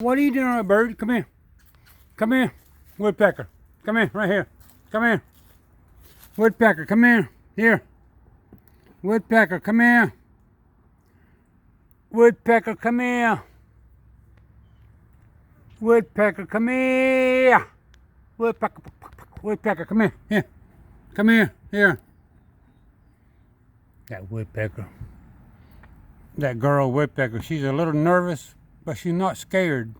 What are you doing, bird? Come here. Come here. Woodpecker. Come here, right here. Come here. Woodpecker, come here. Here. Woodpecker, come here. Woodpecker, come here. Woodpecker, come here. Woodpecker, Woodpecker, come here. Here. Come here. Here. That woodpecker. That girl woodpecker, she's a little nervous, but she's not scared.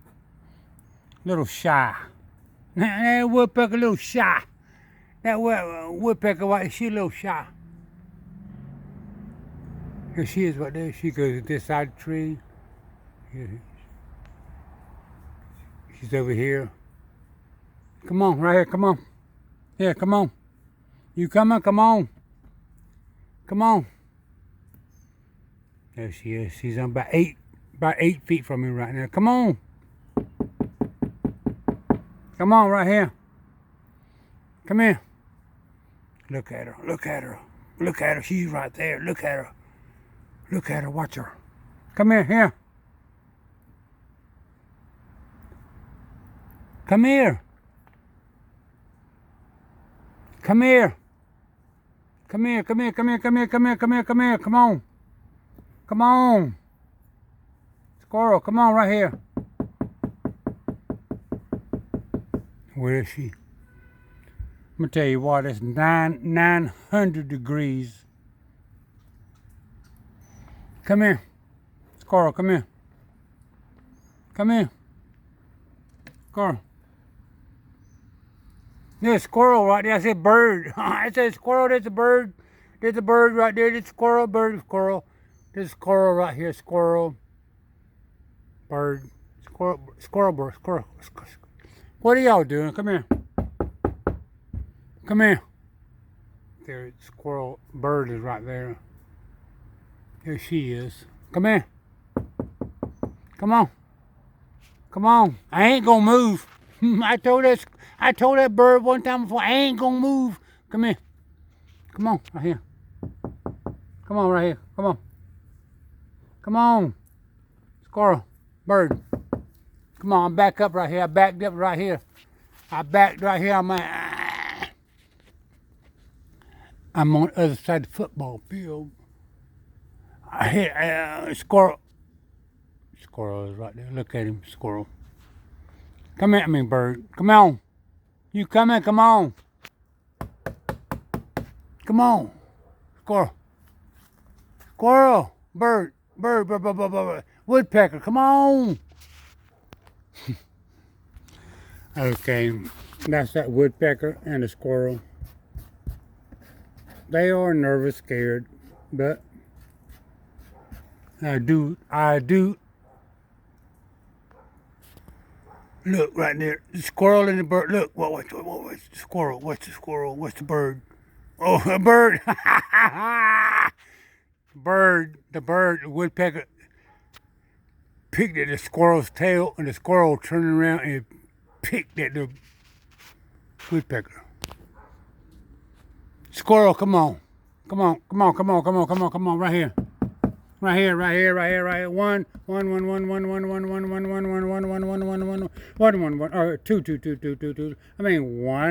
A little shy. That woodpecker a little shy. That woodpecker, she's a little shy. Here she is right there. She goes to this side of the tree. She's over here. Come on, right here, come on. Here, come on. You coming? Come on. Come on. There she is. She's on about 8 feet from me right now. Come on. Come on, right here. Come here. Look at her. Look at her. Look at her. She's right there. Look at her. Look at her. Watch her. Come here. Here. Come here. Come here. Come here. Come here. Come here. Come here. Come here. Come here. Come here. Come on. Come on. Squirrel, come on right here. Where is she? I'm gonna tell you what, it's 900 degrees. Come here. Squirrel, come here. Come here. Squirrel. There's a squirrel right there. I said bird. I said squirrel, there's a bird. There's a bird right there. There's a squirrel, bird, squirrel. There's a squirrel right here, squirrel. Bird. Squirrel, bird, squirrel. What are y'all doing? Come here. Come here. There, squirrel, bird is right there. There she is. Come here. Come on. Come on. I ain't gonna move. I told that bird one time before, I ain't gonna move. Come here. Come on, right here. Come on, right here. Come on. Come on. Squirrel. Bird. Come on, I'm back up right here. I backed up right here. I backed right here. I'm on the other side of the football field. I hit squirrel. Squirrel is right there. Look at him, squirrel. Come at me, bird. Come on. You coming? Come on. Come on. Squirrel. Squirrel. Bird. Bird. Woodpecker. Come on. Okay. That's that woodpecker and the squirrel. They are nervous, scared, but I do. Look right there, the squirrel and the bird. Look, what's the squirrel? What's the squirrel? What's the bird? Oh, a bird! The woodpecker picked at the squirrel's tail, and the squirrel turned around and picked at the woodpecker. Squirrel, come on, right here. Right here. One. Or two. I mean one.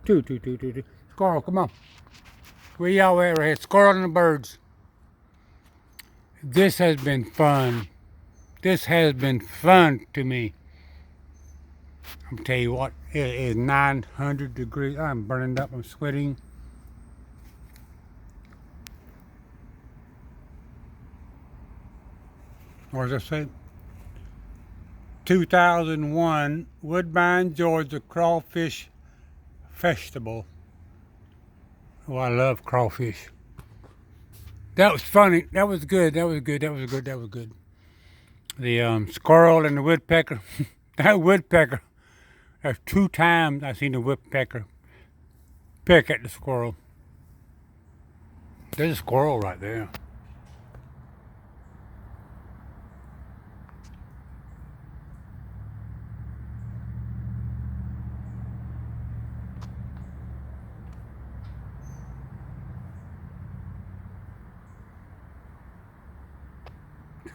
Two. Squirrel, come on. Where y'all at right here? Squirrel and the birds. This has been fun. This has been fun to me. I'm tell you what, it is 900 degrees. I'm burning up. I'm sweating. What does it say? 2001 Woodbine, Georgia Crawfish Festival. Oh, I love crawfish. That was funny. That was good. The squirrel and the woodpecker. That woodpecker. That's 2 times I've seen the woodpecker pick at the squirrel. There's a squirrel right there.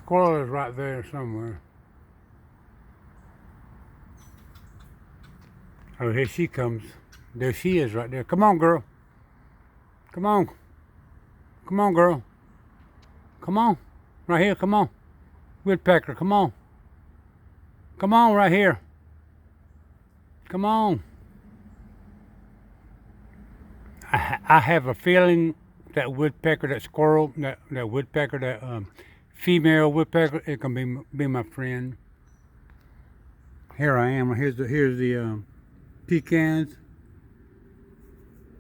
Squirrel is right there somewhere. Oh, here she comes. There she is right there. Come on, girl. Come on. Come on, girl. Come on. Right here, come on. Woodpecker, come on. Come on, right here. Come on. I have a feeling that woodpecker, that squirrel, that woodpecker, that female woodpecker, it can be my friend. Here I am. Here's the pecans.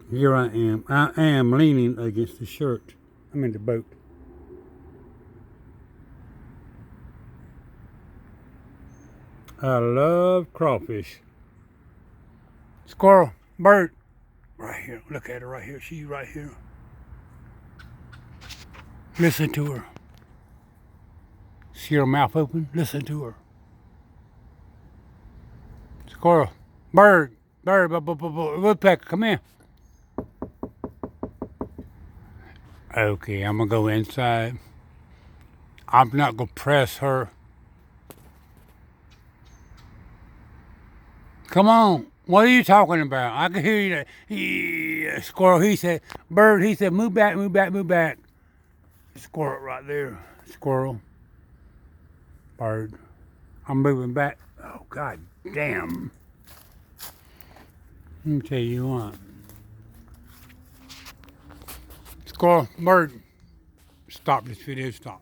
Here I am. I am leaning against the shirt. I'm in the boat. I love crawfish. Squirrel, bird. Right here. Look at her right here. She's right here. Listen to her. See her mouth open? Listen to her. Squirrel, bird, woodpecker, come here. Okay, I'm gonna go inside. I'm not gonna press her. Come on. What are you talking about? I can hear you. Squirrel, he said. Bird, he said, move back, move back, move back. Squirrel right there. Squirrel. Bird. I'm moving back. Oh, God damn. Let me tell you what. Squirrel, bird. Stop this video, stop.